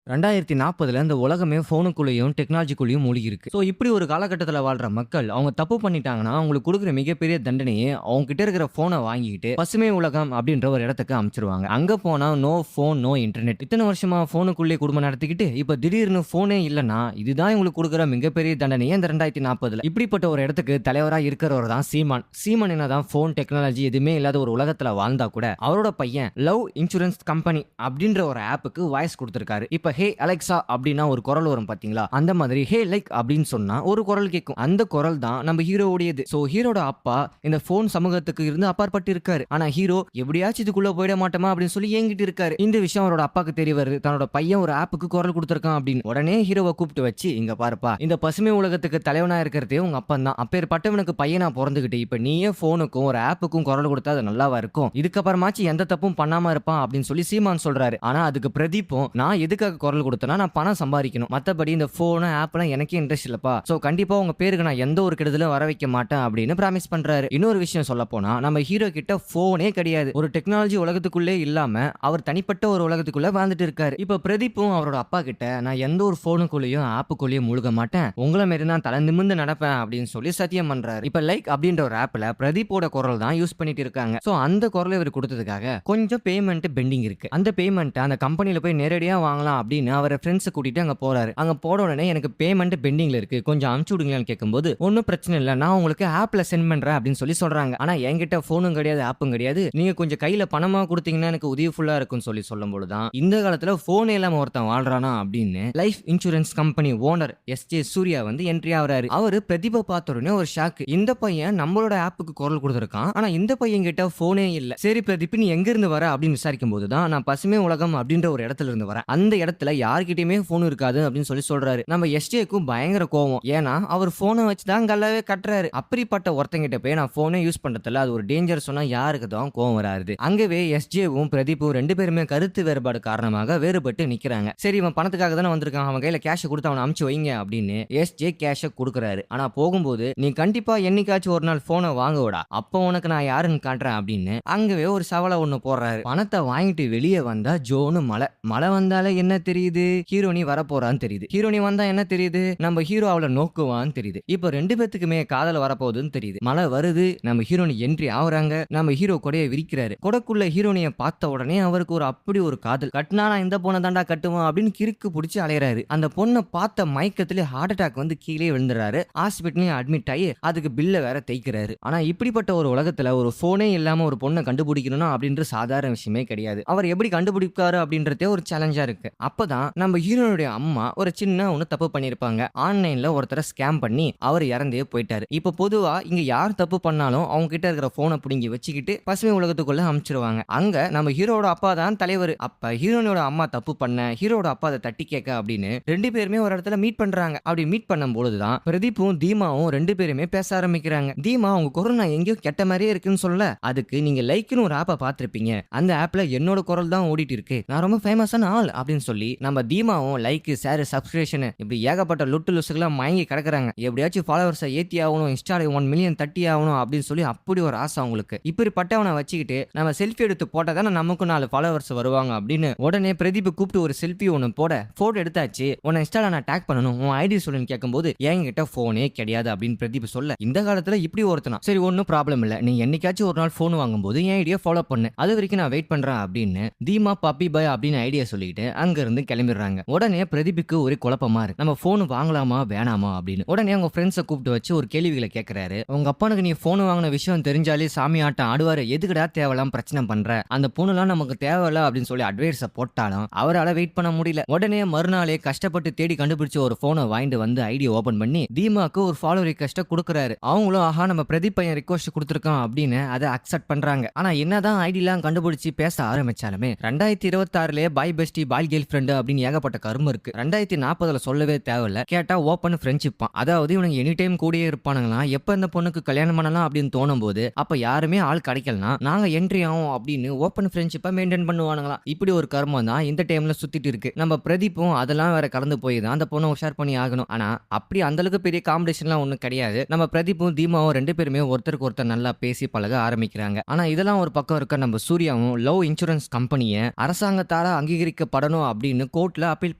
2040ல இந்த உலகமே ஃபோனுக்குள்ளேயும், டெக்னாலஜிக்குள்ளேயும் மூழ்கி இருக்கு. ஸோ இப்படி ஒரு காலகட்டத்தில வாழ்ற மக்கள், அவங்க தப்பு பண்ணிட்டாங்கன்னா, அவங்களுக்கு குடுக்குற மிகப்பெரிய தண்டனையே, அவங்க கிட்ட இருக்கிற ஃபோன வாங்கிக்கிட்டு, பசுமை உலகம் அப்படின்ற ஒரு இடத்துக்கு அனுப்பிச்சுருவாங்க. அங்க போனா நோ ஃபோன், நோ இன்டர்நெட். இத்தன வருஷமா ஃபோனுக்குள்ளே குடும்பம் நடத்திக்கிட்டு, இப்ப திடீர்னு ஃபோனே இல்லன்னா, இதுதான் இவங்களுக்கு குடுக்குற மிகப்பெரிய தண்டனையே இந்த 2040ல. இப்படிப்பட்ட ஒரு இடத்துக்கு தலைவரா இருக்கிறவர் தான் சீமான். சீமான் என்னதான் ஃபோன், டெக்னாலஜி எதுவுமே இல்லாத ஒரு உலகத்துல வாழ்ந்தா கூட, அவரோட பையன் லவ் இன்சூரன்ஸ் கம்பெனி அப்படின்ற ஒரு ஆப்புக்கு வாய்ஸ் குடுத்திருக்காரு. இப்ப ஹே அலெக்சா அப்படின்னா ஒரு குரல் வரும் பாத்தீங்களா, அந்த மாதிரி ஹே லைக் அப்படின்னு சொன்னா ஒரு குரல் கேட்கும். அந்த குரல் தான் நம்ம ஹீரோவுடையது. சோ ஹீரோட அப்பா இந்த போன் சமூகத்துக்கு இருந்து அப்பாற்பட்டு இருக்காரு. ஆனா ஹீரோ எப்படியாச்சும் இதுக்குள்ள போயிட மாட்டோமா அப்படின்னு சொல்லி ஏங்கிட்டு இருக்காரு. இந்த விஷயம் அவரோட அப்பாக்கு தெரிய வருது, தன்னோட பையன் ஒரு ஆப்புக்கு குரல் கொடுத்திருக்கான் அப்படின்னு. உடனே ஹீரோவை கூப்பிட்டு வச்சு, இங்க பாருப்பா, இந்த பசுமை உலகத்துக்கு தலைவனா இருக்கிறதே உங்க அப்பன் தான். அப்பேற்பட்டவனுக்கு பையனா பிறந்துகிட்டு இப்ப நீயே போனுக்கும் ஒரு ஆப்புக்கும் குரல் கொடுத்தா அது நல்லாவா இருக்கும்? இதுக்கப்புறமாச்சு எந்த தப்பும் பண்ணாம இருப்பான் அப்படின்னு சொல்லி சீமான் சொல்றாரு. ஆனா அதுக்கு பிரதீப்பும், நான் எதுக்காக குரல் கொடுத்தனா, நான் பணம் சம்பாதிக்கணும், மத்தபடி இந்த போன் ஆப்லாம் எனக்கே இன்ட்ரெஸ்ட் இல்லப்பா. சோ கண்டிப்பா உங்க பேருக்கு நான் எந்த ஒரு கெடுதலும் வர வைக்க மாட்டேன் அப்படின்னு பிராமிஸ் பண்றாரு. இன்னொரு விஷயம் சொல்ல போனா, நம்ம ஹீரோ கிட்ட போனே கிடையாது. ஒரு டெக்னாலஜி உலகத்துக்குள்ளே இல்லாம அவர் தனிப்பட்ட ஒரு உலகத்துக்குள்ள வாழ்ந்துட்டு இருக்காரு. இப்ப பிரதீப்பும் அவரோட அப்பா கிட்ட, நான் எந்த ஒரு போனுக்குள்ளேயும் ஆப்புக்குள்ளேயும் முழுக மாட்டேன், உங்களை மாரி தான் தலை நிமிர்ந்து நடப்பேன் அப்படின்னு சொல்லி சத்தியம் பண்றாரு. இப்ப லைக் அப்படின்ற ஒரு ஆப்ல பிரதீப்போட குரல் தான் யூஸ் பண்ணிட்டு இருக்காங்க. சோ அந்த குரலை இவர் கொடுத்ததுக்காக கொஞ்சம் பேமெண்ட் பெண்டிங் இருக்கு. அந்த பேமெண்ட் அந்த கம்பெனில போய் நேரடியா வாங்கலாம் அப்படின்னு அவரை ஃப்ரெண்ட்ஸ் கூட்டிட்டு அங்க போறாரு. அங்க போன உடனே எனக்கு பேமெண்ட் பெண்டிங்ல இருக்கு, கொஞ்சம் அனுப்பிச்சு விடுங்களான்னு கேட்கும்போது, ஒன்னும் பிரச்சனை இல்லை, நான் உங்களுக்கு ஆப்ல சென்ட் பண்றேன் அப்படின்னு சொல்லி சொல்றாங்க. ஆனா என்கிட்ட போனும் கிடையாது, ஆப்பும் கிடையாது, நீங்க கொஞ்சம் கையில பணமா கொடுத்தீங்கன்னா எனக்கு உதவிஃபுல்லா இருக்கும்னு சொல்லி சொல்லும் பொழுதுதான், இந்த காலத்துல போன் இல்லாம ஒருத்தன் வாழ்றானா அப்படின்னு life insurance company owner SJ. Suryah வந்து என்ட்ரி ஆகுறாரு. அவரு பிரதிபா பார்த்த உடனே ஒரு ஷாக். இந்த பையன் நம்மளோட ஆப்புக்கு குரல் கொடுத்திருக்கான், ஆனா இந்த பையன் கிட்ட போனே இல்ல. சரி பிரதீப், நீ எங்க இருந்து வர அப்படின்னு விசாரிக்கும் போதுதான், நான் பசுமை உலகம் அப்படின்ற ஒரு இடத்துல இருந்து வரேன், அந்த இடத்துல யார்கிட்டயுமே போன் இருக்காது அப்படின்னு சொல்லி சொல்றாரு. நம்ம எஸ்ஜேக்கும் பயங்கர கோவம். ஏன்னா அவர் போனை வச்சுதான் கல்லாவே கட்டுறாரு. அப்படிப்பட்ட ஒருத்தங்கிட்ட போய் நான் போனே யூஸ் பண்றதுல அது ஒரு டேஞ்சர் சொன்னா யாருக்கு தான் கோவம் வராது? அங்கவே எஸ்ஜேவும் பிரதீப்பும் ரெண்டு பேருமே கருத்து வேறுபாடு காரணமாக வேறுபட்டு நிக்கிறாங்க. சரி, இவன் பணத்துக்காக தானே வந்திருக்கான், அவன் கையில கேஷ் கொடுத்து அவனை அமுச்சு வைங்க அப்படின்னு எஸ்ஜே கேஷ கொடுக்குறாரு. ஆனா போகும்போது, நீ கண்டிப்பா என்னைக்காச்சும் ஒரு நாள் போனை வாங்குவடா, அப்போ உனக்கு நான் யாருன்னு காட்டுறேன் அப்படின்னு அங்கவே ஒரு சவாலை ஒண்ணு போடுறாரு. பணத்தை வாங்கிட்டு வெளியே வந்தா ஜோனு மழை. மழை வந்தாலே என்ன தெரியுது? ஹீரோனி வரப்போறான்னு தெரியுது. ஹீரோனி வந்தா என்ன தெரியுது? நம்ம ஹீரோ அவளை நோக்குவான்னு தெரியுது. இப்போ ரெண்டு பேத்துக்குமே காதல் வரப்போகுதுன்னு தெரியுது. மழை வருது, நம்ம ஹீரோனி என்ட்ரி ஆகுறாங்க. நம்ம ஹீரோ கொடையை விரிக்கிறாரு. கொடைக்குள்ள ஹீரோனிய பார்த்த உடனே அவருக்கு ஒரு அப்படி ஒரு காதல். கட்டினா நான் இந்த பொண்ணை தாண்டா கட்டுவான் அப்படின்னு கிறுக்கு பிடிச்சி அலையறாரு. அந்த பொண்ணை பார்த்த மயக்கத்திலே ஹார்ட் அட்டாக் வந்து கீழே விழுந்துறாரு. ஹாஸ்பிட்டலையும் அட்மிட் ஆகி அதுக்கு பில்ல வேற தேய்க்கிறாரு. ஆனா இப்படிப்பட்ட ஒரு உலகத்துல ஒரு போனே இல்லாம ஒரு பொண்ணை கண்டுபிடிக்கணும் அப்படின்ற சாதாரண விஷயமே கிடையாது. அவர் எப்படி கண்டுபிடிப்பாரு அப்படின்றதே ஒரு சேலஞ்சா இருக்கு. அப்பதான் நம்ம ஹீரோனுடைய அம்மா ஒரு சின்ன ஒண்ணு தப்பு பண்ணிருப்பாங்க. ஆன்லைன்ல ஒருத்தரை ஸ்கேம் பண்ணி அவர் இறந்தே போயிட்டாரு. இப்ப பொதுவா இங்க யார் தப்பு பண்ணாலும் அவங்க கிட்ட இருக்கிற போனை புடுங்கி வச்சுக்கிட்டு பசுமை உலகத்துக்குள்ள அனுப்பிச்சிருவாங்க. அங்க நம்ம ஹீரோட அப்பா தான் தலைவர். அப்ப ஹீரோனோட அம்மா தப்பு பண்ண, ஹீரோட அப்பா அதை தட்டி கேட்க அப்படின்னு ரெண்டு பேருமே ஒரு இடத்துல மீட் பண்றாங்க. அப்படி மீட் பண்ணும் பொழுதுதான் பிரதீப்பும் தீமாவும் ரெண்டு பேருமே பேச ஆரம்பிக்கிறாங்க. தீமா, உங்க குரல் நான் எங்கேயோ கெட்ட மாதிரியே இருக்குன்னு சொல்ல, அதுக்கு நீங்க லைக்னு ஒரு ஆப்பை பார்த்திருப்பீங்க, அந்த ஆப்ல என்னோட குரல் தான் ஓடிட்டு இருக்கு, நான் ரொம்ப ஃபேமஸான ஆள் அப்படின்னு சொல்லி நம்ம தீமாவும் லைக், ஷேர், சப்ஸ்கிரிப்ஷன் இப்படி ஏகப்பட்ட லுட்டு லுசுக்கெல்லாம் மயங்கி கிடக்குறாங்க. எப்படியாச்சும் ஃபாலோவர்ஸை ஏத்தி ஆகணும், இன்ஸ்டால 1 மில்லியன் தட்டி ஆகணும் அப்படின்னு சொல்லி அப்படி ஒரு ஆசை அவங்களுக்கு. இப்படிப்பட்டவனை வச்சுக்கிட்டு நம்ம செல்ஃபி எடுத்து போட்டா தானே நமக்கு 4 ஃபாலோவர்ஸ் வருவாங்க அப்படின்னு உடனே பிரதீப் கூப்பிட்டு ஒரு செல்ஃபி ஒன்று போட, போட்டோ எடுத்தாச்சு, உன்னை இன்ஸ்டால நான் டேக் பண்ணணும், உன் ஐடி சொல்லுன்னு கேட்கும்போது என்கிட்ட போனே கிடையாது அப்படின்னு பிரதீப் சொல்ல, இந்த காலத்துல இப்படி ஒருத்தனா, சரி ஒன்னும் ப்ராப்ளம் இல்ல, நீ என்னைக்காச்சும் ஒரு நாள் போன் வாங்கும்போது என் ஐடியா ஃபாலோ பண்ணு, அது வரைக்கும் நான் வெயிட் பண்றேன் அப்படின்னு தீமா பப்பி பாய் அப்படின்னு ஐடியா சொல்லிட்டு அங்க இருந்து கிளம்பிடுறாங்க. உடனே பிரதீப்புக்கு ஒரு குழப்பமா இருக்கு, நம்ம போன் வாங்கலாமா வேணாமா அப்படின்னு. உடனே அவங்க ஃப்ரெண்ட்ஸை கூப்பிட்டு வச்சு ஒரு கேள்விகளை கேட்கிறாரு. உங்க அப்பனுக்கு நீ போன் வாங்கின விஷயம் தெரிஞ்சாலே சாமி ஆட்டம் ஆடுவாரு, எதுக்கடா தேவையில்லாம் பிரச்சனை பண்ற, அந்த பொண்ணுலாம் நமக்கு தேவையில்ல அப்படின்னு சொல்லி அட்வைஸை போட்டாலும் அவரால் வெயிட் பண்ண முடியல. உடனே மறுநாளே கஷ்டப்பட்டு தேடி கண்டுபிடிச்ச ஒரு போனை வாங்கிட்டு வந்து ஐடியா ஓபன் பண்ணி தீமாக்கு ஒரு ஃபாலோ ரிக்வெஸ்ட் கொடுக்குறாரு. அவங்களும் ஆஹா நம்ம பிரதீப் பையன் ரிக்வெஸ்ட் கொடுத்துருக்கான் அப்படின்னு அதை அக்செப்ட் பண்றாங்க. ஆனா என்னதான் ஐடியெல்லாம் கண்டுபிடிச்சு பேச ஆரம்பிச்சாலுமே 2026 பாய் பெஸ்டி பாய் கேர்ள் ஃப்ரெண்ட் அப்படின்னு ஏகப்பட்ட கரும இருக்கு. 2040 சொல்லவே தேவையில்ல, கேட்டா ஓப்பன் ஃப்ரெண்ட்ஷிப். அதாவது இவனுங்க எனி டைம் கூடயே இருப்பானுங்களாம். எப்ப இந்த பொண்ணுக்கு கல்யாணம் பண்ணலாம் அப்படின்னு தோணும் போது அப்ப யாருமே ஆள் கிடைக்கலனா நாங்க என்ட்ரி ஆகும் அப்படின்னு ஓப்பன் ஃப்ரெண்ட்ஷிப்பை மெயின்டைன் பண்ணுவானுங்களாம். இப்படி ஒரு கர்மம் தான் இந்த டைம்ல சுத்திட்டு இருக்கு. நம்ம பிரதீப்பும் அதெல்லாம் வேற கலந்து போய் தான் அந்த பொண்ணை உஷார் பண்ணி ஆகணும். ஆனா அப்படி அந்த அளவுக்கு பெரிய காம்படிஷன்லாம் ஒன்றும் கிடையாது. நம்ம பிரதீப்பும் தீமாவும் ரெண்டு பேருமே ஒருத்தருக்கு ஒருத்தர் நல்லா பேசி பழக ஆரம்பிக்கிறாங்க. ஆனா இதெல்லாம் ஒரு பக்கம் இருக்க, நம்ம சூர்யாவும் லவ் இன்சூரன்ஸ் கம்பெனியை அரசாங்கத்தால அங்கீகரிக்கப்படணும் அப்படின்னு அப்படின்னு கோர்ட்ல அப்பீல்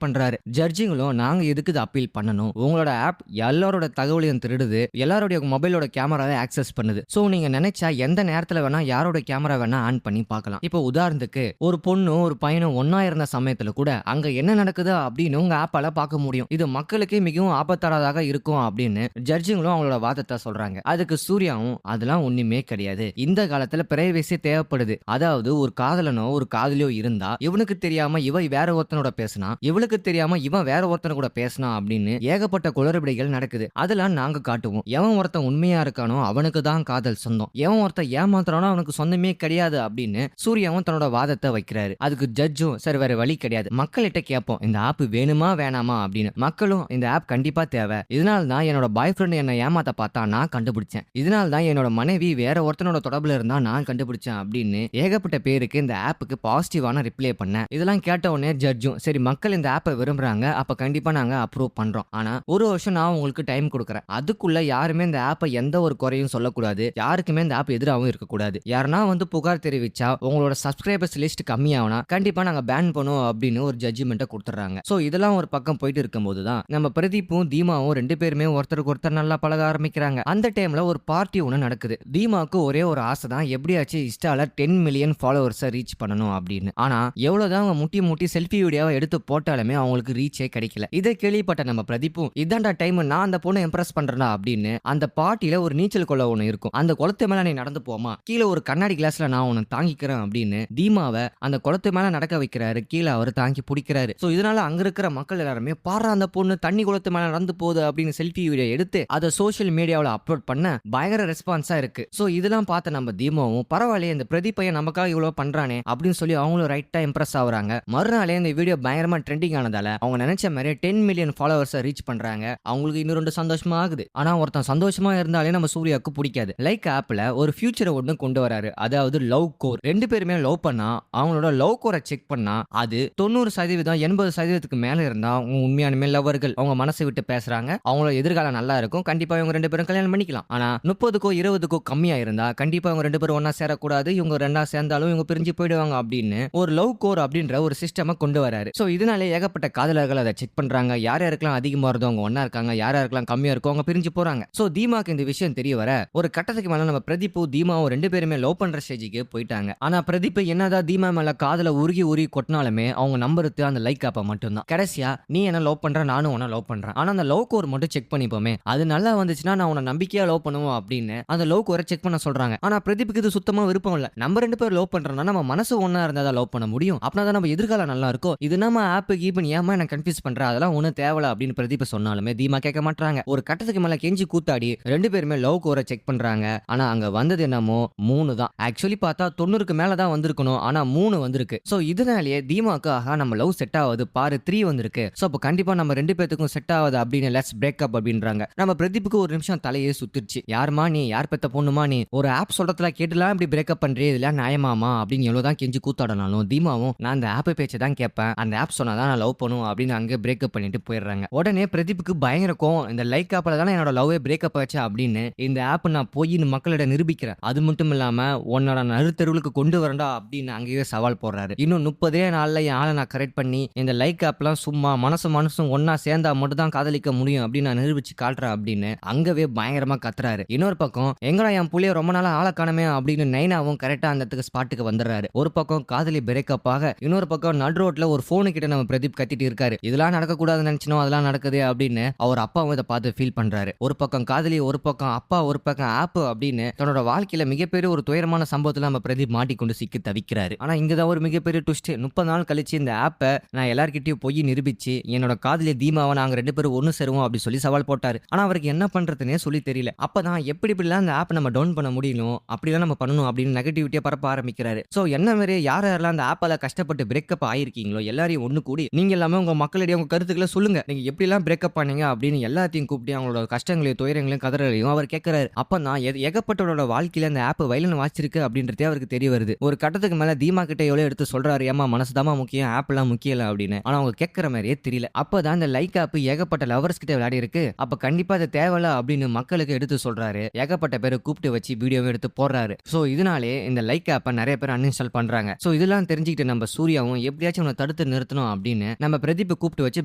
பண்றாரு. ஜட்ஜிங்களும் நாங்க எதுக்கு இதை அப்பீல் பண்ணணும், உங்களோட ஆப் எல்லாரோட தகவலையும் திருடுது, எல்லாருடைய மொபைலோட கேமராவை ஆக்சஸ் பண்ணுது. சோ நீங்க நினைச்சா எந்த நேரத்துல வேணா யாரோட கேமரா வேணா ஆன் பண்ணி பார்க்கலாம். இப்போ உதாரணத்துக்கு ஒரு பொண்ணும் ஒரு பையனும் ஒன்னா இருந்த சமயத்துல கூட அங்க என்ன நடக்குது அப்படின்னு உங்க ஆப்பால பார்க்க முடியும். இது மக்களுக்கே மிகவும் ஆபத்தானதாக இருக்கும் அப்படின்னு ஜட்ஜிங்களும் அவங்களோட வாதத்தை சொல்றாங்க. அதுக்கு சூர்யாவும் அதெல்லாம் ஒண்ணுமே கிடையாது, இந்த காலத்துல பிரைவசி தேவைப்படுது. அதாவது ஒரு காதலனோ ஒரு காதலியோ இருந்தா இவனுக்கு தெரியாம இவ வேற ஒருத்தனோட பேசினா, இவளுக்கு தெரியாம இவன் வேற ஒருத்தன கூட பேசினா அப்படின்னு ஏகப்பட்ட குளறுபடிகள் நடக்குது. அதெல்லாம் நாங்க காட்டுவோம். எவன் ஒருத்தன் உண்மையா இருக்கானோ அவனுக்கு தான் காதல் சொந்தம், எவன் ஒருத்தன் ஏமாத்துறானோ அவனுக்கு சொந்தமே கிடையாது அப்படின்னு சூர்யாவும் தன்னோட வாதத்தை வைக்கிறாரு. அதுக்கு ஜட்ஜும் சரி வேற வழி கிடையாது, மக்கள்கிட்ட கேட்போம் இந்த ஆப் வேணுமா வேணாமா அப்படின்னு. மக்களும் இந்த ஆப் கண்டிப்பா தேவை, இதனால தான் என்னோட பாய் ஃப்ரெண்ட் என்ன ஏமாத்த பார்த்தா நான் கண்டுபிடிச்சேன், இதனால தான் என்னோட மனைவி வேற ஒருத்தனோட தொடர்புல இருந்தா நான் கண்டுபிடிச்சேன் அப்படின்னு ஏகப்பட்ட பேருக்கு இந்த ஆப்புக்கு பாசிட்டிவான ரிப்ளை பண்ணேன். இதெல்லாம் கேட்ட உடனே ஜட்ஜும் சரி மக்கள் இந்த ஆப்பை விரும்புறாங்க, அப்ப கண்டிப்பா நாங்க அப்ரூவ் பண்றோம். ஆனா ஒரு வருஷம் நான் உங்களுக்கு டைம் கொடுக்குறேன், அதுக்குள்ள யாருமே இந்த ஆப்பை எந்த ஒரு குறையும் சொல்லக்கூடாது, யாருக்குமே இந்த ஆப் எதிராகவும் இருக்கக்கூடாது. யாருன்னா வந்து புகார் தெரிவிச்சா உங்களோட சப்ஸ்கிரைபர்ஸ் லிஸ்ட் கம்மியாகனா கண்டிப்பா நாங்க பேன் பண்ணுவோம் அப்படின்னு ஒரு ஜட்ஜ்மெண்ட்டை கொடுத்துறாங்க. சோ இதெல்லாம் ஒரு பக்கம் போயிட்டு இருக்கும்போது தான் நம்ம பிரதீப்பும் தீமாவும் ரெண்டு பேருமே ஒருத்தருக்கு ஒருத்தர் நல்லா பழக ஆரம்பிக்கிறாங்க. அந்த டைம்ல ஒரு பார்ட்டி ஒன்று நடக்குது. தீமாவுக்கு ஒரே ஒரு ஆசை தான், எப்படியாச்சும் இன்ஸ்டால 10 மில்லியன் ஃபாலோவர்ஸை ரீச் பண்ணணும் அப்படின்னு. ஆனா எவ்வளவுதான் அவங்க முட்டி முட்டி செல்ஃபி வீடியோவை எடுத்து போட்டாலுமே அவங்களுக்கு ரீச்சே கிடைக்கல. இதை கேள்விப்பட்ட நம்ம பிரதீப்பும் இதாண்டா டைம், நான் அந்த பொண்ணை இம்ப்ரெஸ் பண்றேனா அப்படின்னு அந்த பார்ட்டியில ஒரு நீச்சல் குளம் ஒன்று இருக்கும், அந்த குளத்து மேல நீ நடந்து போமா, கீழே ஒரு கண்ணாடி கிளாஸ்ல நான் உன்னை தாங்கிக்கிறேன் அப்படின்னு தீமாவை அந்த குளத்து மேல நடக்க வைக்கிறாரு. கீழே அவர் தாங்கி பிடிக்கிறாரு. சோ இதனால அங்க இருக்கிற மக்கள் எல்லாருமே பாரு அந்த பொண்ணு தண்ணி குளத்து மேல நடந்து போகுது அப்படின்னு செல்ஃபி வீடியோ எடுத்து அதை சோஷியல் மீடியாவில் அப்லோட் பண்ண பயங்கர ரெஸ்பான்ஸா இருக்கு. சோ இதெல்லாம் பார்த்த நம்ம தீமாவும் பரவாயில்லையே இந்த பிரதீப் பையன் நமக்காக இவ்வளவு பண்றானே அப்படின்னு சொல்லி அவங்களும் ரைட்டா இம்ப்ரெஸ் ஆகுறாங்க. மறுநாளே இந்த வீடியோ பயங்கரமா ட்ரெண்டிங் ஆனதால அவங்க நினைச்ச மாதிரி 10 மில்லியன் ஃபாலோவர்ஸ் ரீச் பண்றாங்க. அவங்களுக்கு இன்னும் ரெண்டு சந்தோஷமா ஆகுது. ஆனா ஒருத்தன் சந்தோஷமா இருந்தாலே நம்ம சூர்யாவுக்கு பிடிக்காது. லைக் ஆப்ல ஒரு ஃபியூச்சரை ஒன்று கொண்டு வராரு, அதாவது லவ் கோர். ரெண்டு பேருமே லவ் பண்ணா அவங்களோட லவ் கோரை செக் பண்ணா அது 90% 80% மேல இருந்தா அவங்க உண்மையானுமே லவ்வர்கள், அவங்க மனசை விட்டு பேசுறாங்க, அவங்களோட எதிர்காலம் நல்லா இருக்கும், கண்டிப்பா இவங்க ரெண்டு பேரும் கல்யாணம் பண்ணிக்கலாம். ஆனா 30க்கோ 20க்கோ கம்மியா இருந்தா கண்டிப்பா இவங்க ரெண்டு பேரும் ஒன்னா சேரக்கூடாது, இவங்க ரெண்டா சேர்ந்தாலும் இவங்க பிரிஞ்சு போயிடுவாங்க அப்படின்னு ஒரு லவ் கோர் அப்படின்ற ஒரு சிஸ்டமை கொண்டு வராரு. சோ இதனாலே ஏகப்பட்ட காதலர்கள் அதை செக் பண்றாங்க, யார் யாருக்கெல்லாம் அதிகமா இருந்தோ அவங்க ஒன்னா இருக்காங்க, யார் யாருக்கெல்லாம் கம்மியா இருக்கோ அவங்க பிரிஞ்சு போறாங்க. சோ தீமாக்கு இந்த விஷயம் தெரிய வர ஒரு கட்டத்துக்கு மேல நம்ம பிரதீப் தீமாவும் ரெண்டு பேருமே லவ் பண்ற ஸ்டேஜுக்கு போயிட்டாங்க. ஆனா பிரதீப் என்னதான் தீமா மேல காதல உருகி உருகி கொட்டினாலுமே அவங்க நம்பருக்கு அந்த லைக் ஆப்ப மட்டும் தான். கடைசியா நீ என்ன லவ் பண்ற, நானும் உன்ன லவ் பண்றேன், ஆனா அந்த லவ் கோர் மட்டும் செக் பண்ணிப்போமே, அது நல்லா வந்துச்சுன்னா நான் உன்னை நம்பிக்கையா லவ் பண்ணுவோம் அப்படின்னு அந்த லவ் கோரை செக் பண்ண சொல்றாங்க. ஆனா பிரதீப்புக்கு இது சுத்தமா விருப்பம் இல்ல. நம்ம ரெண்டு பேரும் லவ் பண்றோம்னா நம்ம மனசு ஒன்னா இருந்தா தான் லவ் பண்ண முடியும், அப்படின்னா நம்ம எதிர்காலம் நல்லா இருக்கும், இது நம்ம ஆப் கீப் ஏமா என்ன கன்ஃபியூஸ் பண்ற, அதெல்லாம் ஒண்ணு தேவல அப்படின்னு பிரதீப் சொன்னாலுமே தீமா கேட்க மாட்டாங்க. ஒரு கட்டத்துக்கு மேல கெஞ்சி கூத்தாடி ரெண்டு பேருமே லவ் கோரை செக் பண்றாங்க. ஆனா அங்க வந்தது என்னமோ 3 தான். ஆக்சுவலி பார்த்தா 90க்கு மேல தான் வந்திருக்கணும், ஆனா 3 வந்திருக்கு. சோ இதனாலேயே தீமாக்கு ஆஹா நம்ம லவ் செட் ஆகுது பாரு 3 வந்திருக்கு, சோ அப்ப கண்டிப்பா நம்ம ரெண்டு பேத்துக்கும் செட் ஆகுது அப்படின்னு லெட்ஸ் பிரேக் அப் அப்படின்றாங்க. நம்ம பிரதீப்புக்கு ஒரு நிமிஷம் தலையே சுத்திருச்சு. யாருமா நீ, யார் பெத்த பொண்ணுமா நீ, ஒரு ஆப் சொல்றதுல கேட்டுலாம் இப்படி பிரேக்கப் பண்றே, இதெல்லாம் நியாயமாமா அப்படின்னு எவ்வளவுதான் கெஞ்சி கூத்தாடனாலும் தீமாவும் நான் அந்த ஆப் பேச்சை தான் கேட்பேன், அந்த ஆப் சொன்னாதான் நான் லவ் பண்ணுவோம் அப்படின்னு அங்கே பிரேக்கப் பண்ணிட்டு போயிடுறாங்க. உடனே பிரதீப்புக்கு பயங்கர கோவம், இந்த லைக் ஆப்ல தானே என்னோட லவ்வே பிரேக்கப் ஆச்சு அப்படின்னு இந்த ஆப் நான் போய் மக்களிடம் நிரூபிக்கிறேன், அது மட்டும் இல்லாம உன்னோட நடுத்தருவுக்கு கொண்டு வரண்டா அப்படின்னு அங்கேயே சவால் போடுறாரு. இன்னும் 30 நாள்ல என் ஆளை நான் கரெக்ட் பண்ணி இந்த லைக் ஆப்லாம் சும்மா மனசும் ஒன்னா சேர்ந்தா மட்டும் தான் காதலிக்க முடியும் அப்படின்னு நான் நிரூபிச்சு காட்டுறேன் அப்படின்னு அங்கவே பயங்கரமா கத்துறாரு. இன்னொரு பக்கம் எங்கடா என் புள்ளைய ரொம்ப நாளா ஆளை காணமே அப்படின்னு நைனாவும் கரெக்டா அந்த இடத்துக்கு ஸ்பாட்டுக்கு வந்துடுறாரு. ஒரு பக்கம் காதலி பிரேக்கப் ஆக, இன்னொரு பக்கம் நடு ரோட்ல ஒரு போனு கிட்ட நம்ம பிரதீப் கத்திட்டு இருக்காரு. இதெல்லாம் நடக்க கூடாதுன்னு நினைச்சனோ அதெல்லாம் நடக்குது அப்படின்னு அவர் அப்பாவும் இதை பார்த்து ஃபீல் பண்றாரு. ஒரு பக்கம் காதலி, ஒரு பக்கம் அப்பா, ஒரு பக்கம் ஆப் அப்படின்னு தன்னோட வாழ்க்கையில மிகப்பெரிய ஒரு துயரமான சம்பவத்துல நம்ம பிரதீப் மாட்டிக்கொண்டு சிக்கி தவிக்கிறாரு. ஆனா இங்கதான் ஒரு மிகப்பெரிய ட்விஸ்ட். 30 நாள் கழிச்சு இந்த ஆப்பை நான் எல்லார்கிட்டயும் போய் நிரூபிச்சு என்னோட காதலிய தீமாவை நாங்க ரெண்டு பேரும் ஒன்னு சேருவோம் அப்படி சொல்லி சவால் போட்டாரு. ஆனா அவருக்கு என்ன பண்றதுன்னே சொல்லி தெரியல. அப்பதான் எப்படிலாம் இந்த ஆப் நம்ம டவுன் பண்ண முடியும், அப்படிலாம் நம்ம பண்ணணும் அப்படின்னு நெகட்டிவிட்டியா பரப்ப ஆரம்பிக்கிறாரு. சோ என்ன மாதிரி யாரெல்லாம் அந்த ஆப்பால கஷ்டப்பட்டு பிரேக்கப் ஆயிருக்கீங்களோ எல்லாரையும் ஒண்ணு கூடி நீங்க எல்லாமே உங்க மக்களிடையே உங்க கருத்துக்களை சொல்லுங்க, நீங்க எப்படி எல்லாம் பிரேக்கப் பண்ணீங்க அப்படின்னு எல்லாத்தையும் கூப்பிட்டு அவங்களோட கஷ்டங்களையும் துயரங்களையும் கதறலையும் அவர் கேட்கிறாரு. அப்பதான் ஏகப்பட்டவரோட வாழ்க்கையில அந்த ஆப் வயலன் வாச்சிருக்கு அப்படின்றதே அவருக்கு தெரிய வருது. ஒரு கட்டத்துக்கு மேல தீமா கிட்ட எவ்வளவு எடுத்து சொல்றாரு, ஏமா மனசுதாமா முக்கியம், ஆப் எல்லாம் முக்கியம் இல்ல அப்படின்னு. ஆனா அவங்க கேட்கற மாதிரியே தெரியல. அப்பதான் இந்த லைக் ஆப் ஏகப்பட்ட லவர்ஸ் கிட்ட விளையாடி இருக்கு, அப்ப கண்டிப்பா அது தேவையில்ல அப்படின்னு மக்களுக்கு எடுத்து சொல்றாரு. ஏகப்பட்ட பேரை கூப்பிட்டு வச்சு வீடியோவை எடுத்து போடுறாரு. சோ இதனாலே இந்த லைக் ஆப்பை நிறைய பேர் அன்இன்ஸ்டால் பண்றாங்க. சோ இதெல்லாம் தெரிஞ்சுக்கிட்டு நம்ம சூர்யாவும் எப்படியாச்சும் உன்னை தடுத்து தடுத்து நிறுத்தணும் அப்படின்னு நம்ம பிரதீப்பை கூப்பிட்டு வச்சு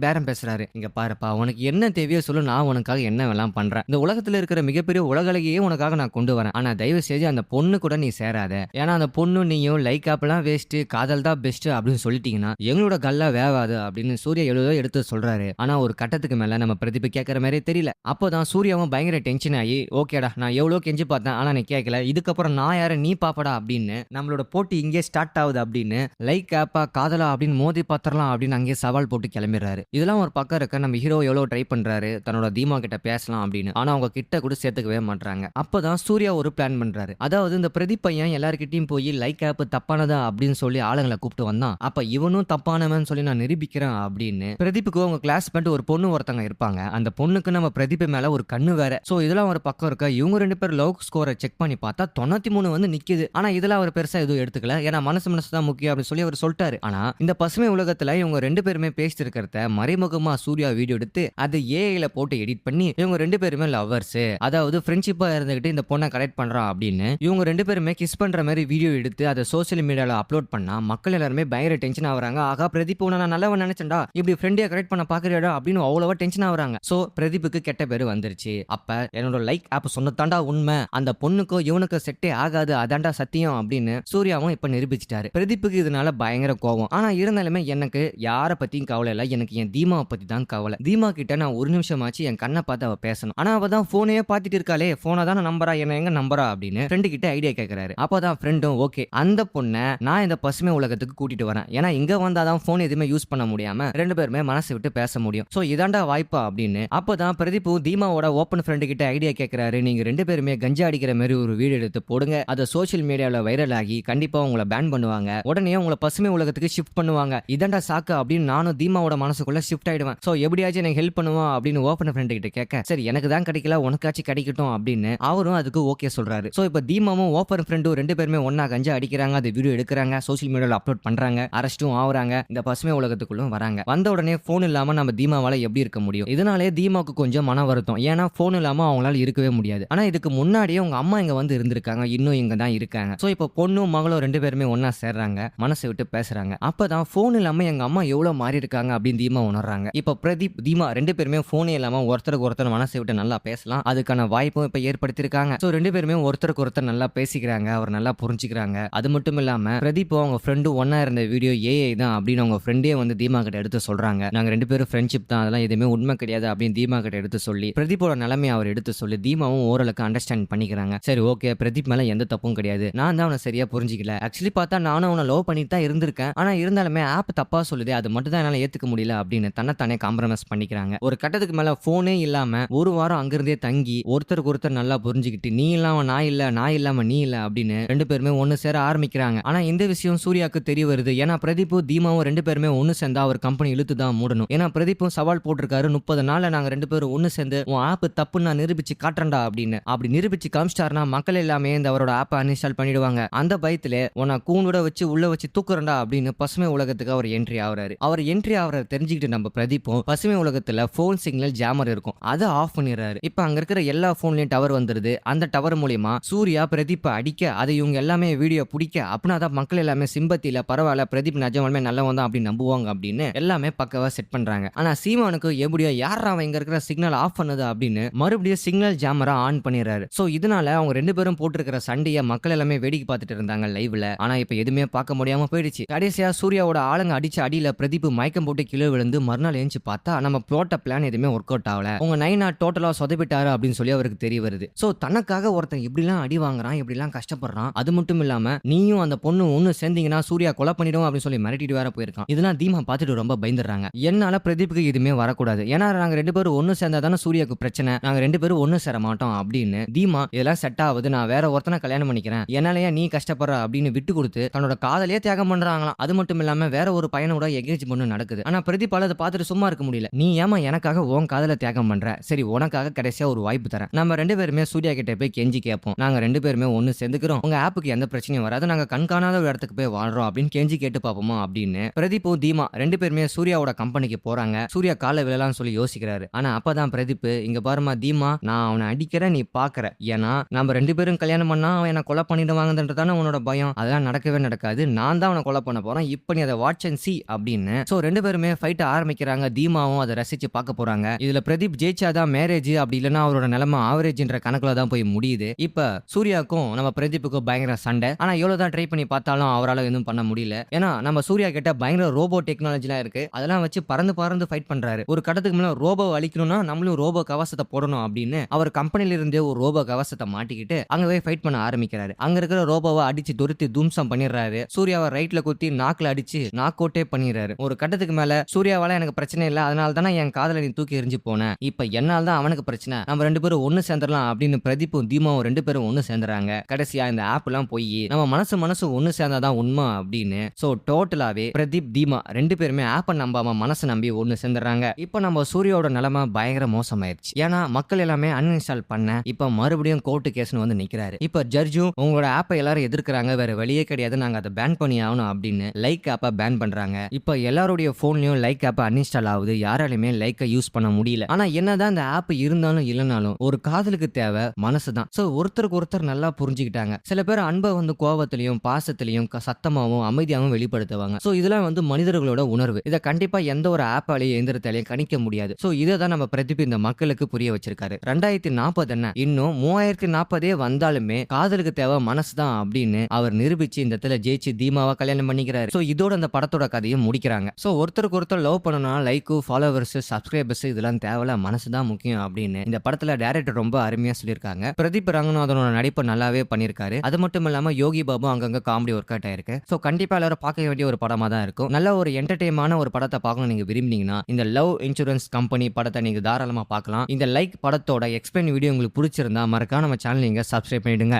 பேரம் பேசுறாரு. இங்க பாருப்பா, உனக்கு என்ன தேவையோ சொல்லு, நான் உனக்காக என்ன வேணாலும் பண்றேன். இந்த உலகத்துல இருக்கிற மிகப்பெரிய உலகலையே உனக்காக நான் கொண்டு வரேன். ஆனா தயவு செஞ்சு அந்த பொண்ணு கூட நீ சேராத. ஏன்னா அந்த பொண்ணு நீயும் லைக் ஆப்லாம் வேஸ்ட், காதல் தான் பெஸ்ட் அப்படின்னு சொல்லிட்டீங்கன்னா எங்களோட கல்லா வேவாது அப்படின்னு சூர்யா எழுதோ எடுத்து சொல்றாரு. ஆனா ஒரு கட்டத்துக்கு மேல நம்ம பிரதீப் கேட்கற மாதிரி தெரியல. அப்போதான் சூர்யாவும் பயங்கர டென்ஷன் ஆகி, ஓகேடா நான் எவ்வளவு கெஞ்சி பார்த்தேன், ஆனா நீ கேட்கல, இதுக்கப்புறம் நான் யார நீ பாப்படா அப்படின்னு நம்மளோட போட்டி இங்கே ஸ்டார்ட் ஆகுது அப்படின்னு லைக் ஆப்பா காதலா அப்படின்னு மோதி பாத்திரலாம் அப்படின்னு அங்கே சவால் போட்டு கிளம்பிடுறாரு. இதெல்லாம் ஒரு பக்கம் இருக்க நம்ம ஹீரோ எவ்வளவு ட்ரை பண்றாரு தன்னோட தீமா கிட்ட பேசலாம் அப்படின்னு, ஆனா அவங்க கிட்ட கூட சேர்த்துக்கவே மாட்டாங்க. அப்பதான் சூர்யா ஒரு பிளான் பண்றாரு. அதாவது இந்த பிரதீப் பையன் எல்லார்கிட்டயும் போய் லைக் ஆப் தப்பானதா அப்படின்னு சொல்லி ஆளுங்களை கூப்பிட்டு வந்தான், அப்ப இவனும் தப்பானவன் சொல்லி நான் நிரூபிக்கிறேன் அப்படின்னு பிரதீப்புக்கு அவங்க கிளாஸ் பண்ணிட்டு ஒரு பொண்ணு ஒருத்தங்க இருப்பாங்க. அந்த பொண்ணுக்கு நம்ம பிரதீப் மேல ஒரு கண்ணு வேற. சோ இதெல்லாம் ஒரு பக்கம் இருக்க இவங்க ரெண்டு பேர் லவ் ஸ்கோரை செக் பண்ணி பார்த்தா 93 வந்து நிக்குது. ஆனா இதெல்லாம் அவர் பெருசா எதுவும் எடுத்துக்கல, ஏன்னா மனசு தான் முக்கியம் அப்படின்னு சொல்லி அவர் சொல்லிட்டாரு. ஆனா இந்த பசுமை உலகத்துல இவங்க ரெண்டு பேருமே பேசிட்டு இருக்கிறத மறைமுகமா சூர்யா வீடியோ எடுத்து அது ஏஐல போட்டு எடிட் பண்ணி இவங்க ரெண்டு பேருமே லவ்வர்ஸ், அதாவது ஃப்ரெண்ட்ஷிப்பா இருந்துகிட்டு இந்த பொண்ணை கரெக்ட் பண்றான் அப்படின்னு இவங்க ரெண்டு பேருமே கிஸ் பண்ற மாதிரி வீடியோ எடுத்து அதை சோசியல் மீடியால அப்லோட் பண்ணா மக்கள் எல்லாருமே பயங்கர டென்ஷன் ஆகுறாங்க. ஆகா பிரதீப் உன்னை நான் நல்லவன் நினைச்சேன்டா, இப்படி ஃப்ரெண்டியா கரெக்ட் பண்ண பாக்குறியாடா அப்படின்னு அவ்வளவா டென்ஷன் ஆகுறாங்க. சோ பிரதீப்புக்கு கெட்ட பேரு வந்துருச்சு. அப்ப என்னோட லைக் ஆப் சொன்னதாண்டா உண்மை, அந்த பொண்ணுக்கோ இவனுக்கு செட்டே ஆகாது, அதாண்டா சத்தியம் அப்படின்னு சூர்யாவும் இப்ப நிரூபிச்சிட்டாரு. பிரதீப்புக்கு இதனால பயங்கர கோவம். ஆனா இருந்தாலுமே எனக்கு யார பத்தியும் கவலை இல்ல, எனக்கு என் தீமாவை பத்தி தான் கவலை. தீமா கிட்ட நான் ஒரு நிமிஷமாச்சு என் கண்ணை பார்த்து அவ பேசணும். ஆனா அவ தான் போனையே பார்த்துட்டு இருக்காளே, போனை தானே நம்பரா, என்ன எங்க நம்பரா அப்படின்னு ஃப்ரெண்டு கிட்ட ஐடியா கேட்கிறாரு. அப்பதான் ஃப்ரெண்டும் ஓகே அந்த பொண்ணை நான் இந்த பசுமை உலகத்துக்கு கூட்டிட்டு வரேன், ஏன்னா இங்க வந்தாதான் போன் எதுவுமே யூஸ் பண்ண முடியாம ரெண்டு பேருமே மனசு விட்டு பேச முடியும். சோ இதாண்டா வாய்ப்பா அப்படின்னு அப்பதான் பிரதீப் தீமாவோட ஓப்பன் ஃப்ரெண்டு கிட்ட ஐடியா கேட்கிறாரு. நீங்க ரெண்டு பேருமே கஞ்சா அடிக்கிற மாதிரி ஒரு வீடியோ எடுத்து போடுங்க, அதை சோசியல் மீடியால வைரல் ஆகி கண்டிப்பா உங்களை பேன் பண்ணுவாங்க, உடனே உங்களை பசுமை உலகத்துக்கு ஷிஃப்ட் பண்ணுவாங்க, இதாண்டா சாக்கு அப்படின்னு நானும் தீமாவோட மனசுக்குள்ள ஷிஃப்ட் ஆயிடுவேன். சோ எப்படியாச்சும் எனக்கு ஹெல்ப் பண்ணுவான் அப்படின்னு ஓப்பன் ஃப்ரெண்டு கிட்ட கேட்க, சரி எனக்கு தான் கிடைக்கல உனக்காச்சும் கிடைக்கட்டும் அப்படின்னு அவரும் அதுக்கு ஓகே சொல்றாரு. சோ இப்ப தீமாவும் ஓப்பன் ஃப்ரெண்டும் ரெண்டு பேருமே ஒன்னா கஞ்சா அடிக்கிறாங்க, அது வீடியோ எடுக்கிறாங்க, சோசியல் மீடியால அப்லோட் பண்றாங்க, அரெஸ்டும் ஆகுறாங்க, இந்த பசுமை உலகத்துக்குள்ளும் வராங்க. வந்த உடனே போன் இல்லாம நம்ம தீமாவால எப்படி இருக்க முடியும்? இதனாலே தீமாவுக்கு கொஞ்சம் மன வருத்தம், ஏன்னா போன் இல்லாம அவங்களால இருக்கவே முடியாது. ஆனா இதுக்கு முன்னாடியே உங்க அம்மா இங்க வந்து இருந்திருக்காங்க, இன்னும் இங்க தான் இருக்காங்க. சோ இப்போ பொண்ணும் மகளும் ரெண்டு பேருமே ஒன்னா சேர்றாங்க, மனசு விட்டு பேசுறாங்க. அப்பதான் போன் இல்லாம எங்க அம்மா எவ்வளவு மாறி இருக்காங்க அப்படின்னு தீமா உணர்றாங்க. இப்ப பிரதீப் தீமா ரெண்டு பேருமே போனே இல்லாம ஒருத்தருக்கு ஒருத்தர் மனசை விட்டு நல்லா பேசலாம், அதுக்கான வாய்ப்பும் இப்ப ஏற்படுத்திருக்காங்க. சோ ரெண்டு பேருமே ஒருத்தருக்கு ஒருத்தர் நல்லா பேசிக்கிறாங்க, அவர் நல்லா புரிஞ்சுக்கிறாங்க. அது மட்டும் இல்லாம பிரதீப் அவங்க ஃப்ரெண்டு ஒன்னா இருந்த வீடியோ ஏஐ தான் அப்படின்னு அவங்க ஃப்ரெண்டே வந்து தீமா கிட்ட எடுத்து சொல்றாங்க. நாங்க ரெண்டு பேரும் ஃப்ரெண்ட்ஷிப் தான், அதெல்லாம் எதுவுமே உண்மை கிடையாது அப்படின்னு தீமா கிட்ட எடுத்து சொல்லி பிரதீப்போட நிலைமை அவர் எடுத்து சொல்லி தீமாவும் ஓரளவுக்கு அண்டர்ஸ்டாண்ட் பண்ணிக்கிறாங்க. சரி ஓகே பிரதீப் மேல எந்த தப்பும் கிடையாது, நான் தான் அவனை சரியா புரிஞ்சிக்கல, ஆக்சுவலி பார்த்தா நானும் அவனை லவ் பண்ணிட்டு தான் இருந்திருக்கேன், ஆனா இருந்தாலுமே ஆப் தப்பா சொல்லுது, அது மட்டும் தான் என்னால ஏத்துக்க முடியல அப்படின்னு தன்னைத்தானே காம்ப்ரமைஸ் பண்ணிக்கிறாங்க. ஒரு கட்டத்துக்கு மேல போனே இல்லாம ஒரு வாரம் அங்கிருந்தே தங்கி ஒருத்தருக்கு ஒருத்தர் நல்லா புரிஞ்சுக்கிட்டு நீ இல்லாம நான் இல்ல, நான் இல்லாம நீ இல்ல அப்படின்னு ரெண்டு பேருமே ஒன்னு சேர ஆரம்பிக்கிறாங்க. ஆனா இந்த விஷயம் சூர்யாவுக்கு தெரிய வருது, ஏன்னா பிரதீப்பும் தீமாவும் ரெண்டு பேருமே ஒன்னு சேர்ந்தா அவர் கம்பெனி இழுத்து தான் மூடணும். ஏன்னா பிரதீப்பும் சவால் போட்டிருக்காரு, 30 நாள்ல நாங்க ரெண்டு பேரும் ஒன்னு சேர்ந்து உன் ஆப் தப்புன்னு நான் நிரூபிச்சு காட்டுறேன்டா அப்படின்னு. அப்படி நிரூபிச்சு காமிச்சிட்டாருன்னா மக்கள் எல்லாமே இந்த அவரோட ஆப்பை அன்இன்ஸ்டால் பண்ணிடுவாங்க. அந்த பயத்துல உன்னை கூண்டோட வச்சு உள்ள வச்சு தூக்குறண்டா அப்படின்னு பசுமை உலகத்துக்கு அவர் என்ட்ரி ஆகுறாரு. அவர் என்ட்ரி ஆகுற தெரிஞ்சுக்கிட்டு நம்ம பிரதீப்பும் பசுமை உலகத்துல போன் சிக்னல் ஜாமர் இருக்கும், அதை ஆஃப் பண்ணிடுறாரு. இப்ப அங்க இருக்கிற எல்லா போன்லயும் டவர் வந்துருது. அந்த டவர் மூலியமா சூர்யா பிரதீப்பை அடிக்க, அதை இவங்க எல்லாமே வீடியோ பிடிக்க, அப்படின்னா தான் மக்கள் எல்லாமே சிம்பத்தியில பரவாயில்ல பிரதீப் நிஜமாலுமே நல்லவன் தான் அப்படின்னு நம்புவாங்க அப்படின்னு எல்லாமே பக்கவா செட் பண்றாங்க. ஆனா சீமானுக்கு எப்படியோ யாரா அவன் இங்க இருக்கிற சிக்னல் ஆஃப் பண்ணது அப்படின்னு மறுபடியும் சிக்னல் ஜாமரா ஆன் பண்ணிடுறாரு. சோ இதனால அவங்க ரெண்டு பேரும் போட்டிருக்கிற சண்டைய மக்கள் எல்லாமே வேடிக்கை பார்த்துட்டு இருந்தாங்க லைவ்ல. ஆனா இப்ப எதுவுமே பார்க்க முடியாம போயிடுச்சு. கடைசியா சூர்யாவோட ஆளுங்க அடிச்ச அடியில பிரதீப் மயக்கம் போட்டு கீழே விழுந்து மறுநாள் எழுந்து பார்த்தா நம்ம போட்ட பிளான் எதுவுமே ஒர்க் அவுட் ஆகல, உங்க நைனா டோட்டலா சொதப்பிட்டாரு அப்படின்னு சொல்லி அவருக்கு தெரிய வருது. சோ தனக்காக ஒருத்தன் இப்படிலாம் அடி வாங்குறான், இப்படிலாம் கஷ்டப்படுறான், அது மட்டும் இல்லாம நீயும் அந்த பொண்ணு ஒண்ணு சேர்ந்தீங்கன்னா சூர்யா கொலை பண்ணிடும் அப்படின்னு சொல்லி மிரட்டிட்டு வேற போயிருக்கான். இதெல்லாம் தீமா பார்த்துட்டு ரொம்ப பயந்துடுறாங்க. என்னால பிரதீப்புக்கு எதுவுமே வரக்கூடாது, ஏன்னா நாங்க ரெண்டு பேரும் ஒண்ணு சேர்ந்தா தானே சூர்யாவுக்கு பிரச்சனை, நாங்க ரெண்டு பேரும் ஒண்ணு சேர மாட்டோம் அப்படின்னு தீமா இதெல்லாம் செட் ஆகுது, நான் வேற ஒருத்தனை கல்யாணம் பண்ணிக்கிறேன், என்னாலயா நீ கஷ்டப்படுற அப்படின்னு விட்டு கொடுத்து தன்னோட காதலையே தியாகம் பண்றாங்களாம். அது மட்டும் இல்லாம வேற ஒரு பையனோட எங்கேஜ்மெண்ட் நடக்குது. ஆனா பிரதீப்பால அதை பார்த்துட்டு சும்மா இருக்க முடியல. நீ ஏமா எனக்காக உன் காதலை தியாகம் பண்ற, சரி உனக்காக கடைசியா ஒரு வாய்ப்பு தரேன், நம்ம ரெண்டு பேருமே சூர்யா கிட்ட போய் கெஞ்சி கேட்போம், நாங்க ரெண்டு பேருமே ஒண்ணு சேர்ந்துக்கிறோம், உங்க ஆப்புக்கு எந்த பிரச்சனையும் வராது, நாங்க கண்காணாத ஒரு இடத்துக்கு போய் வாழ்றோம் அப்படின்னு கெஞ்சி கேட்டு பாப்போமா அப்படின்னு பிரதீப் தீமா ரெண்டு பேருமே சூர்யாவோட கம்பெனிக்கு போறாங்க. சூர்யா கால விழலாம்னு சொல்லி யோசிக்கிறாரு. ஆனா அப்பதான் பிரதீப், இங்க பாருமா தீமா, நான் அவனை அடிக்கிறேன் நீ பாக்குற, ஏன்னா நம்ம ரெண்டு பேரும் கல்யாணம் பண்ணா அவன் என்ன கொலை பண்ணிடுவாங்கன்றதான உன்னோட பயம், அதெல்லாம் நடக்கவே நடக்காது, நான் தான் அவனை கொலை பண்ண போறேன், இப்ப நீ அதை வாட்ச் அண்ட் சி அப்படின்னு. சோ 2 பேருமே ஃபைட் ஆரம்பிக்கிறாங்க. தீமாவும் அதை ரசிச்சு பார்க்க போறாங்க. இதுல பிரதீப் ஜெயிச்சாதான் மேரேஜ், அப்படி இல்லைன்னா அவரோட நிலைமை ஆவரேஜ்ன்ற கணக்குல தான் போய் முடியுது. இப்ப சூர்யாக்கும் நம்ம பிரதீப்புக்கும் பயங்கர சண்டை. ஆனா எவ்வளவுதான் ட்ரை பண்ணி பார்த்தாலும் அவரால எதுவும் பண்ண முடியல. ஏன்னா நம்ம சூர்யா கிட்ட பயங்கர ரோபோ டெக்னாலஜிலாம் இருக்கு. அதெல்லாம் வச்சு பறந்து பறந்து ஃபைட் பண்றாரு. ஒரு கட்டத்துக்கு மேல ரோபோ அழிக்கணும்னா நம்மளும் ரோபோ கவசத்தை போடணும் அப்படின்னு அவர் கம்பெனில இருந்தே ஒரு ரோபோ கவசத்தை மாட்டிக்கிட்டு அங்கவே ஃபைட் பண்ண ஆரம்பிக்கிறாரு. அங்க இருக்கிற ரோபோவை அடிச்சு துருத்தி தூம்சம் பண்ணிடுறாரு. சூர்யாவை ரைட்ல குத்தி நாக்குல அடிச்சு நாக் அவுட்டே பண்ணிடுறாரு. ஒரு கட்டத்துக்கு மேல சூர்யாவால எனக்கு பிரச்சனை இல்ல, அதனால தானே என் காதல நீ தூக்கி எறிஞ்சு போன, இப்ப என்னால தான் அவனுக்கு பிரச்சனை, நம்ம 2 பேரும் ஒண்ணு சேர்ந்துடலாம் அப்படின்னு பிரதீப்பும் தீமாவும் 2 பேரும் ஒண்ணு சேர்ந்துறாங்க. கடைசியா இந்த ஆப் எல்லாம் போய் நம்ம மனசு ஒண்ணு சேர்ந்தாதான் உண்மை அப்படின்னு. சோ டோட்டலாவே பிரதீப் தீமா 2 பேருமே ஆப்பை நம்பாம மனசு நம்பி ஒண்ணு சேர்ந்துறாங்க. இப்ப நம்ம சூர்யாவோட நிலைமை பயங்கர மோசமாயிருச்சு. ஏன்னா மக்கள் எல்லாமே அன்இன்ஸ்டால் பண்ண இப்ப மறுபடியும் கோர்ட்டு கேஸ்னு வந்து நிக்கிறாரு. இப்ப ஜட்ஜும் உங்களோட ஆப்பை எல்லாரும் எதிர்க்கிறாங்க, வேற வழியே கிடையாது, நாங்க அதை பேன் பண்ணி ஆகணும் அப்படின்னு லைக் ஆப்பை பேன் பண்றாங்க. இப்ப எல்லாருடைய போன்லயும் லைக் ஆப் அன்இன்ஸ்டால் ஆகுது. யாராலுமே லைக்கை யூஸ் பண்ண முடியல. ஆனா என்னதான் இந்த ஆப் இருந்தாலும் இல்லனாலும் ஒரு காதலுக்கு தேவை மனசுதான். சோ ஒருத்தருக்கு ஒருத்தர் நல்லா புரிஞ்சுக்கிட்டாங்க. சில பேர் அன்பை வந்து கோபத்திலையும் பாசத்திலையும் சத்தமாவும் அமைதியாகவும் வெளிப்படுத்துவாங்க. சோ இதெல்லாம் வந்து மனிதர்களோட உணர்வு. இதை கண்டிப்பா எந்த ஒரு ஆப்பாலையும் எந்திரத்தாலையும் கணிக்க முடியாது. சோ இதை தான் நம்ம பிரதீப் இந்த மக்களுக்கு புரிய வச்சிருக்காரு. 2040 என்ன இன்னும் 3040 வந்தாலுமே காதலுக்கு தேவை மனசுதான் அப்படின்னு அவர் நிரூபிச்சு இந்த இடத்துல ஜெயிச்சு தீமாவா கல்யாணம் பண்ணிக்கிறாரு. சோ இதோட அந்த படத்தோட கதையை முடிக்கிறாங்க. சோ ஒருத்தருக்கு ஒருத்தர் லவ் பண்ணணும்னா லைக், ஃபாலோவர்ஸ், சப்ஸ்கிரைபர்ஸ் இதெல்லாம் தேவையில்ல, மனசுதான் முக்கியம் அப்படின்னு இந்த படத்துல டைரக்டர் ரொம்ப அருமையா சொல்லியிருக்காங்க. பிரதீப் ரங்கநாதனோட நடிப்பு நல்லாவே பண்ணிருக்காரு. அது மட்டும் இல்லாம யோகி பாபு அங்கங்க காமெடி ஒர்க் அவுட் ஆயிருக்கு. சோ கண்டிப்பா எல்லாரும் பார்க்க வேண்டிய ஒரு படமா தான் இருக்கும். நல்ல ஒரு என்டர்டெயின்மான ஒரு படத்தை பார்க்கணும் நீங்க விரும்புனீங்கன்னா இந்த லவ் இன்சூரன்ஸ் கம்பெனி படத்தை நீங்க தாராளமா பார்க்கலாம். இந்த லைக் படத்தோட எக்ஸ்பிளைன் வீடியோ உங்களுக்கு பிடிச்சிருந்தா மறக்காம நம்ம சேனல் நீங்க சப்ஸ்கிரைப் பண்ணிடுங்க.